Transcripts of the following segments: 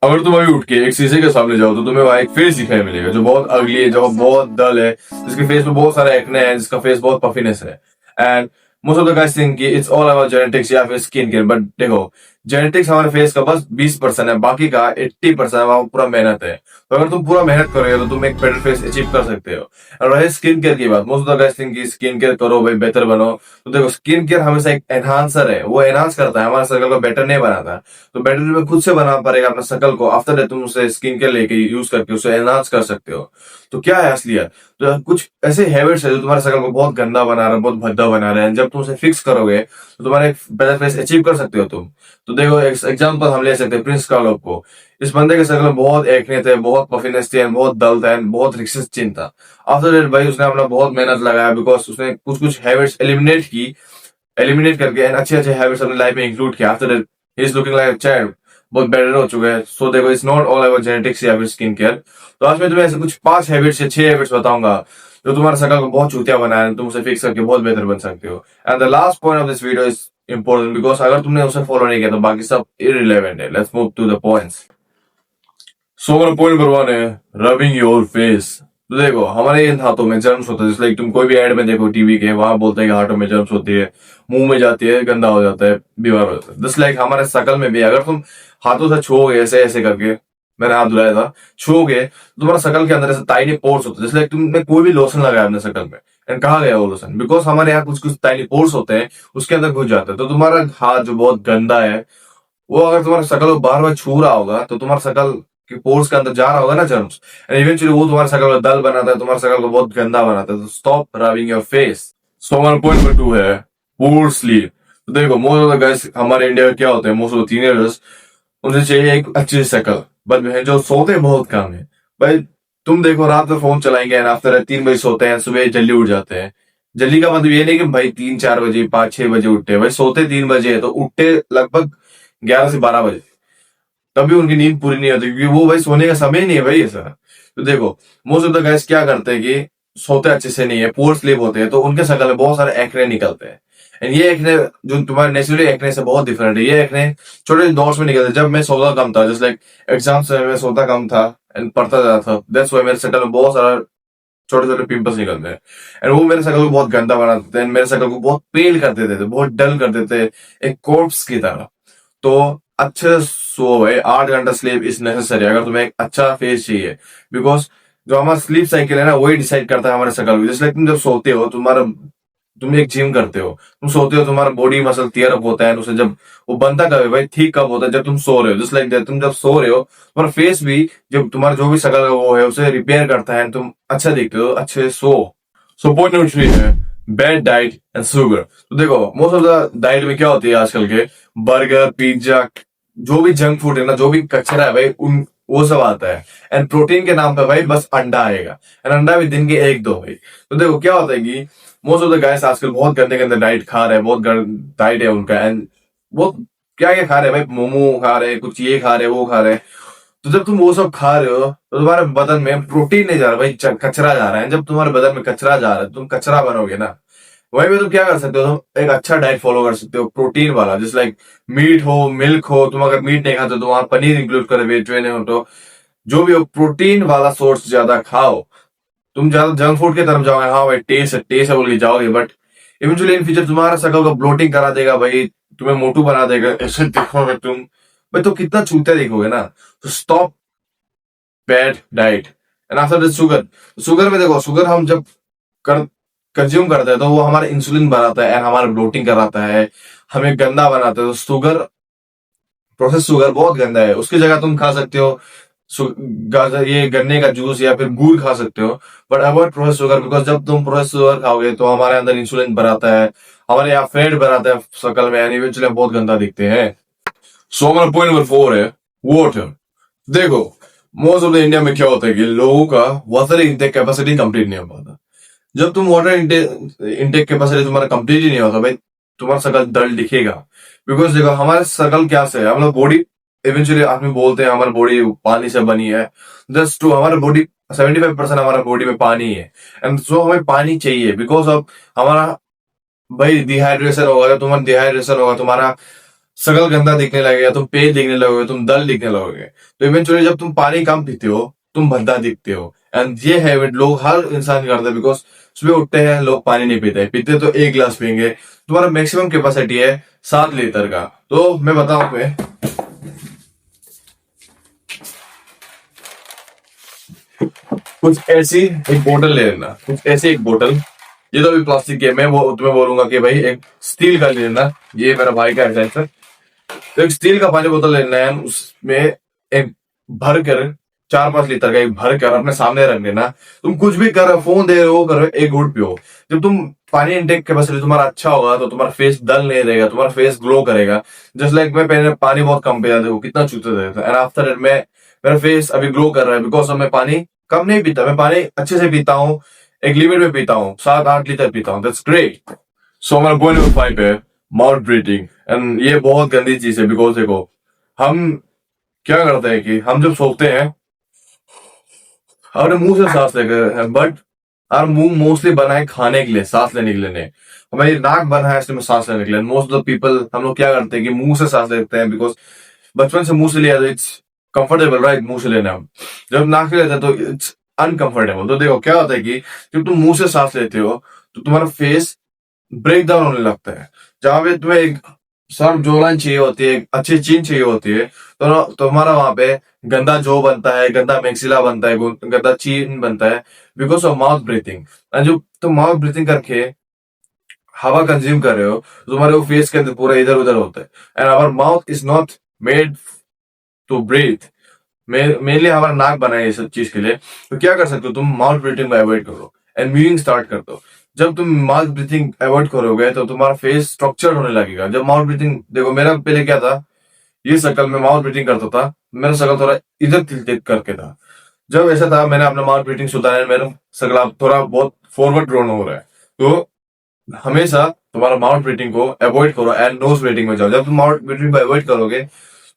अगर तुम अभी उठ के एक शीशे के सामने जाओ तो तुम्हें वहां एक फेस दिखाई मिलेगा जो बहुत अगली है, जो बहुत डल है, जिसके फेस पे बहुत सारा एक्ने है, जिसका फेस बहुत पफिनेस है। And most of the guys think कि इट्स ऑल अबाउट जेनेटिक्स या फिर स्किन केयर, बट देखो, जेनेटिक्स हमारे फेस का बस 20% है, बाकी का 80% वहाँ पूरा मेहनत है। तो अगर तुम पूरा मेहनत करोगे तो तुम एक बेटर फेस अचीव कर सकते हो। और रहे स्किन केयर की बात, most of the guys think कि स्किन केयर करो भाई, बेहतर बनो। तो देखो, स्किन केयर हमेशा एक एनहांसर है, वो एनहांस करता है, हमारे शक्ल को बेटर नहीं बनाता। तो बेटर में खुद से बनाना पड़ेगा अपना शक्ल को। आफ्टर दैट तुम उसे स्किन केयर लेके यूज करके उसे एनहांस कर सकते हो। तो क्या है असलियत? तो कुछ ऐसे हैबिट्स है जो तुम्हारे शक्ल को बहुत गंदा बना रहे हैं, बहुत भद्दा बना रहे हैं। जब तुम उसे फिक्स करोगे तो तुम्हारे एक बेटर फेस अचीव कर सकते हो तुम। तो देखो, एक एग्जांपल हम ले सकते हैं प्रिंस कार्लोप को। इस बंदे के शक्ल में बहुत एक्ने थे, बहुत पफिनेस थी, बहुत दल था, बहुत रिक्सेस चिन था। आफ्टर दैट भाई उसने अपना बहुत मेहनत लगाया, बिकॉज उसने कुछ कुछ हैबिट्स एलिमिनेट करके एंड अच्छे अच्छे हैबिट्स अपनी लाइफ में इंक्लूड किया। After that he is looking like a child, बहुत बेटर हो चुका है। सो देखो, it's not all about genetics या फिर स्किन केयर। तो आज मैं तुम्हें ऐसे कुछ 5 हैबिट्स या 6 हैबिट्स बताऊंगा जो तुम्हारे शक्ल को बहुत चूतिया बनाए, तुम उसे फिक्स करके बहुत बेहतर बन सकते हो। And the last point of this video is important, because अगर तुमने उसे फॉलो नहीं किया तो बाकी सब इररिलेवेंट है। Let's move to the points. So हमारा पॉइंट नंबर 1 है रबिंग योर फेस। तो देखो, हमारे इन हाथों में जर्म्स होते हैं, जैसे तुम कोई भी एड में देखो टीवी के, वहां बोलते हैं कि हाथों में जर्म्स होती है, मुंह में जाती है, गंदा हो जाता है, बीमार हो जाता है। जस्ट लाइक हमारे शकल में भी अगर तुम हाथों से छुओगे ऐसे ऐसे करके, मैंने हाथ धुलाया था, छुओगे तो तुम्हारा शकल के अंदर ऐसे टाइनी पोर्स होते हैं। जैसे लाइक तुमने कोई भी लोशन लगाया अपने शकल में, एंड कहा गया वो लोशन, बिकॉज हमारे यहाँ कुछ कुछ टाइनी पोर्स होते हैं, उसके अंदर घुस जाता है। तो तुम्हारा हाथ जो बहुत गंदा है, वो अगर तुम्हारा शकल को बार बार छू रहा होगा तो तुम्हारा शकल के पोर्स के अंदर जा रहा होगा ना जर्म्स, एंड इवेंचुअली वो तुम्हारे शकल को दल बनाता है, तुम्हारे शकल को बहुत गंदा बनाता है। तो स्टॉप रबिंग योर फेस। सो हमारा पॉइंट नंबर 2 है पूर स्लीप। तो देखो, मोस्ट ऑफ द गाइस हमारे इंडिया में क्या होते हैं, मोस्ट ऑफ द टीनेजर्स, उन्हें चाहिए एक अच्छी शक्ल, बट है जो सोते बहुत कम है भाई। तुम देखो, रात में फोन चलाएंगे एंड आफ्टर 3 बजे सोते हैं, सुबह जल्दी उठ जाते हैं। जल्दी का मतलब ये नहीं कि भाई 3-4 बजे 5-6 बजे उठते हैं, भाई सोते 3 बजे है तो उठते लगभग 11 से 12 बजे। तभी उनकी नींद पूरी नहीं होती, क्योंकि वो भाई सोने का समय ही नहीं है भाई ऐसा। तो देखो, मोस्ट ऑफ द गाइस क्या करते हैं कि सोते अच्छे से नहीं है, पुअर स्लीप होते हैं, तो उनके शक्ल में बहुत सारे एक्ने निकलते हैं। एंड ये एक्ने जो तुम्हारे नेचुरली एक्ने से बहुत डिफरेंट है। ये एक्ने छोटे दौर में निकलते हैं। जब मैं सोता कम था, जस्ट लाइक एग्जाम से मैं सोता कम था एंड पढ़ता ज्यादा था, दैट्स व्हाई मेरे शक्ल में बहुत सारा छोटे छोटे पिंपल्स निकलते हैं। एंड वो मेरे शक्ल को बहुत गंदा बना देते हैं, मेरे शक्ल को बहुत पेल कर देते थे, बहुत डल कर देते, एक कोर्प्स की तरह। तो अच्छे से सो है, 8 घंटा स्लीप इज नेसेसरी अगर तुम्हें एक अच्छा फेस चाहिए। बिकॉज जो हमारा स्लीप साइकिल है ना, वही डिसाइड करता है हमारे शक्ल को। जैसे तुम जब सोते हो, तुम एक जिम करते हो, तुम सोते हो, तुम्हारा बॉडी मसल टीयर अप होता है, उसे जब वो बनता कब है भाई, ठीक कब होता है, जब तुम सो रहे हो। जस्ट लाइक तुम जब सो रहे हो, तुम्हारा फेस भी, जब तुम्हारा जो भी शक्ल है वो है, उसे रिपेयर करता है, तुम अच्छा दिखते हो, अच्छे से सो। सो पॉइंट नंबर 3 है बैड डाइट एंड शुगर। तो देखो, मोस्ट ऑफ द डाइट में क्या होती है आजकल के, बर्गर, पिज्जा, जो भी जंक फूड है ना, जो भी कचरा है भाई, उन वो सब आता है। एंड प्रोटीन के नाम पे भाई बस अंडा आएगा, एंड अंडा भी दिन के 1-2 भाई। तो देखो क्या होता है कि मोस्ट ऑफ द गाइस आजकल बहुत गंदे गंदे डाइट खा रहे हैं, बहुत डाइट है उनका, एंड वो क्या क्या खा रहे हैं भाई, मोमो खा रहे हैं, कुछ ये खा रहे हैं, वो खा रहे हैं। तो जब तुम वो सब खा रहे हो तो तुम्हारे बदन में प्रोटीन नहीं जा रहा भाई, कचरा जा रहा है। जब तुम्हारे बदन में कचरा जा रहा है, तुम कचरा बनोगे ना। वहीं पे तुम क्या कर सकते हो, तुम एक अच्छा डाइट फॉलो कर सकते हो, प्रोटीन वाला, जैसे लाइक मीट हो, मिल्क हो। तुम अगर मीट नहीं खाते तो वहां पनीर इंक्लूड करे, वेज में हो तो जो भी हो, प्रोटीन वाला सोर्स ज्यादा खाओ। तुम ज्यादा जंक फूड की तरफ जाओगे, हाँ भाई टेस्ट है बोल के जाओगे, बट इवेंचुअली इन फ्यूचर तुम्हारा शक्ल को ब्लोटिंग करा देगा भाई, तुम्हें मोटू बना देगा, ऐसे दिखोगे तुम भाई, तो कितना चूतिया दिखोगे ना। तो stop bad diet. And after this sugar. Sugar में देखो, शुगर हम जब कर कंज्यूम करते हैं तो वो हमारा इंसुलिन बनाता है एंड हमारा ब्लोटिंग कराता है, हमें गंदा बनाता है। तो शुगर, प्रोसेस शुगर बहुत गंदा है। उसकी जगह तुम खा सकते हो गाजर, ये गन्ने का जूस या फिर गुड़ खा सकते हो, but avoid process sugar. Because जब तुम प्रोसेस शुगर खाओगे तो हमारे अंदर इंसुलिन बनाता है, हमारे यहाँ फैट बनाता है शक्ल में, एंड इवेंचुअली हम बहुत गंदा दिखते हैं। सो हमारा पॉइंट नंबर 4 है वाटर। देखो, मोस्ट ऑफ द इंडिया में क्या होता है कि लोगों का वाटर इंटेक कैपेसिटी कंप्लीट नहीं हो पाता। जब तुम वाटर इंटेक कैपेसिटी तुम्हारा कंप्लीट ही नहीं होता भाई, तुम्हारा शक्ल डल दिखेगा। बिकॉज देखो, हमारे शक्ल क्या से है, हम लोग बॉडी, इवेंचुअली आदमी बोलते हैं हमारी बॉडी पानी से बनी है। जस्ट टू हमारा बॉडी 75% हमारा बॉडी में पानी है, एंड सो हमें पानी चाहिए। बिकॉज ऑफ हमारा भाई डिहाइड्रेशन होगा, जब तुम्हारा डिहाइड्रेशन होगा, तुम्हारा शकल गंदा दिखने लगेगा, तुम पेज दिखने लगोगे, तुम डल दिखने लगोगे। तो इवेंचुअली जब तुम पानी कम पीते हो, तुम भद्दा दिखते हो। एंड ये हैबिट लोग, हर इंसान करता है, बिकॉज सुबह उठते हैं लोग पानी नहीं पीते, पीते तो 1 गिलास पियेंगे। तुम्हारा मैक्सिमम कैपेसिटी है 7 लीटर का। तो मैं बताऊं तुम्हें, कुछ ऐसी एक बोतल ले लेना, कुछ ऐसी एक बोतल। ये तो अभी प्लास्टिक की है, मैं वो तुम्हें बोलूंगा कि भाई एक स्टील का ले लेना। ये मेरा भाई का है। तो एक स्टील का पानी बोतल लेना है, उसमें एक भर कर 4-5 लीटर का एक भर कर अपने सामने रख देना। तुम कुछ भी कर रहे हो, फोन दे रहे हो, करो, एक घूंट पियो। जब तुम पानी इंटेक कैपेसिटी तुम्हारा अच्छा होगा तो तुम्हारा फेस डल नहीं रहेगा, तुम्हारा फेस ग्लो करेगा। जस्ट लाइक मैं पहले पानी बहुत कम पिया, देखो कितना चूते थे, एंड आफ्टर दैट मैं, मेरा फेस अभी ग्लो कर रहा है, बिकॉज मैं पानी कम नहीं पीता, मैं पानी अच्छे से पीता हूँ, एक लिमिट में पीता हूँ, 7-8 लीटर पीता हूँ। That's great. सो हमारा पॉइंट नंबर 5 है माउथ ब्रीथिंग। एंड ये बहुत गंदी चीज है, बिकॉज देखो हम क्या करते हैं कि हम जब सोते हैं अपने मुंह से सांस लेकर हैं, बट हमारा मुंह मोस्टली बना है खाने के लिए, सांस लेने के लिए नहीं। हमारी नाक बना है इसलिए सांस लेने के लिए। मोस्ट ऑफ द पीपल, हम लोग क्या करते हैं कि मुंह से सांस लेते हैं, बिकॉज बचपन से मुंह से लिया तो इट्स कंफर्टेबल, राइट? मुंह से लेना, जब नाक से लेते हैं तो इट्स अनकंफर्टेबल। तो देखो क्या होता है कि जब तुम मुंह से सांस लेते हो तो तुम्हारा फेस ब्रेक डाउन होने लगता है। जहां पे तुम्हें एक शार्प जो लाइन चाहिए होती है, एक अच्छी चीन चाहिए होती है, तो तुम्हारा वहां पे गंदा जो बनता है, गंदा मैक्सिला बनता है, गंदा चीन बनता है, because of mouth breathing. And जो तुम माउथ ब्रीथिंग करके हवा कंज्यूम कर रहे हो तो तुम्हारे वो फेस के अंदर पूरा इधर उधर होता है। And our mouth is not made to breathe. Mainly हमारा नाक बना है इस सब चीज के लिए। तो क्या कर सकते हो, तुम माउथ ब्रीथिंग को अवॉइड करो एंड म्यूइंग स्टार्ट कर दो। जब तुम माउथ ब्रीथिंग अवॉइड करोगे तो तुम्हारा फेस स्ट्रक्चर होने लगेगा। जब माउथ ब्रीथिंग, देखो मेरा पहले क्या था, ये शक्ल में माउथ ब्रीथिंग करता था, मेरा शक्ल थोड़ा इधर तिल्ट करके था। जब ऐसा था मैंने अपना माउथ ब्रीथिंग सुधारा, मेरा शक्ल अब थोड़ा बहुत फॉरवर्ड ड्रोन हो रहा है। तो हमेशा तुम्हारा माउथ ब्रीथिंग को अवॉइड करो एंड नोज ब्रीथिंग में जाओ। जब तुम माउथ ब्रीथिंग को अवॉइड करोगे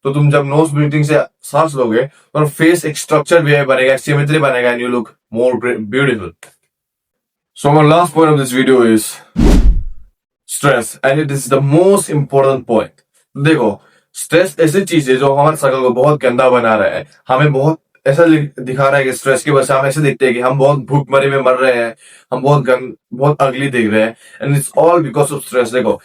तो तुम जब नोज ब्रीथिंग से सांस लोगे और फेस एक स्ट्रक्चर भी बनेगा, एक सिमेट्री बनेगा, and you look more beautiful. So my last point of this video is stress, and it is the most important point. देखो स्ट्रेस ऐसी चीज है जो हमारे शक्ल को बहुत गंदा बना रहा है, हमें बहुत ऐसा दिखा रहा है कि स्ट्रेस की वजह से हम ऐसे दिखते हैं कि हम बहुत भूखमरी में मर रहे हैं, हम बहुत अगली दिख रहे हैं, and it's all because of stress. देखो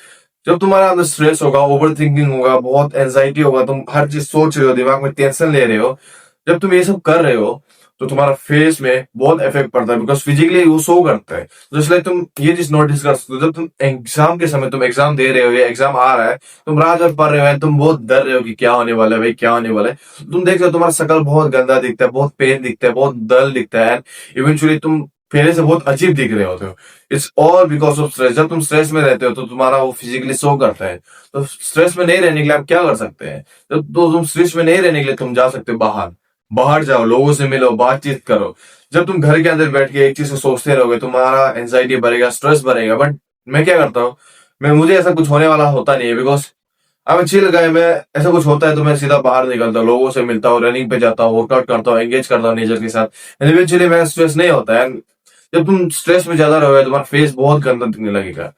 जब तुम्हारा अंदर स्ट्रेस होगा, ओवर थिंकिंग होगा, बहुत एंजाइटी होगा, तुम हर चीज सोच रहे हो, दिमाग में टेंशन ले रहे हो, जब तुम ये सब कर रहे हो तो तुम्हारा फेस में बहुत इफेक्ट पड़ता है, बिकॉज फिजिकली वो शो करता है। तो इसलिए तुम ये चीज नोटिस कर सकते हो, जब तुम एग्जाम के समय तुम एग्जाम दे रहे हो या एग्जाम आ रहा है, तुम रात भर पढ़ रहे हो, तुम बहुत डर रहे हो कि क्या होने वाला है भाई, क्या होने वाला है, तुम देख रहे हो तुम्हारा शक्ल बहुत गंदा दिखता है, बहुत पेन दिखता है, बहुत डल दिखता है, इवेंचुअली तुम पहले से बहुत अजीब दिख रहे होते हो। It's all because of stress. जब तुम स्ट्रेस में रहते हो तो तुम्हारा वो फिजिकली शो करता है। तो स्ट्रेस में नहीं रहने के लिए आप क्या कर सकते हैं, जब तो तुम स्ट्रेस में नहीं रहने के लिए तुम जा सकते हो बाहर, बाहर जाओ, लोगों से मिलो, बातचीत करो। जब तुम घर के अंदर बैठ के एक चीज को सोचते रहोगे तुम्हारा एंजाइटी बढ़ेगा, स्ट्रेस बढ़ेगा। बट मैं क्या करता हूँ, मुझे ऐसा कुछ होने वाला होता नहीं है, बिकॉज अब चिल गए, मैं ऐसा कुछ होता है तो मैं सीधा बाहर निकलता हूँ, लोगों से मिलता हूँ, रनिंग पे जाता हूँ, वर्कआउट करता हूँ, एंगेज करता हूँ नेचर के साथ। इवेंचुअली मेरा स्ट्रेस नहीं होता है। जब तुम स्ट्रेस में ज्यादा रहोगे तुम्हारा फेस बहुत गंदा दिखने लगेगा।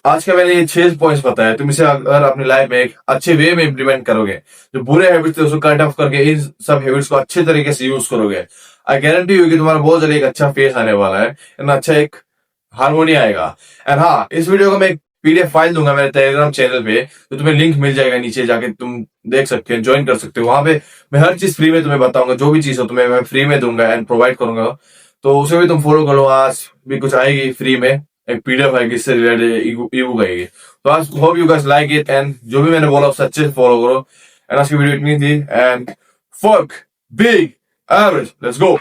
आज का मैंने ये 6 पॉइंट्स बताया, तुम इसे अगर अपनी लाइफ में एक अच्छे वे में इम्प्लीमेंट करोगे, जो बुरे हैबिट्स थे उसको कट ऑफ करके इन सब हैबिट्स को अच्छे तरीके से यूज करोगे, आई गारंटी यू कि तुम्हारा बहुत जल्दी एक अच्छा फेस आने वाला है एंड अच्छा एक हारमोनी आएगा। एंड हाँ, इस वीडियो को मैं एक पीडीएफ फाइल दूंगा मेरे टेलीग्राम चैनल पे, तो तुम्हें लिंक मिल जाएगा, नीचे जाके तुम देख सकते हो, ज्वाइन कर सकते हो। वहां पे मैं हर चीज फ्री में तुम्हें बताऊंगा, जो भी चीज हो तुम्हें मैं फ्री में दूंगा एंड प्रोवाइड करूंगा। तो उसे भी तुम फॉलो करो, आज भी कुछ आएगी फ्री में, एक पीडीएफ आएगी, इससे रिलेटेड ई बुक आएगी। तो आज hope you guys like it, and जो भी मैंने बोला उसे अच्छे से फॉलो करो। एंड आज की वीडियो इतनी थी, and fuck big average, let's go.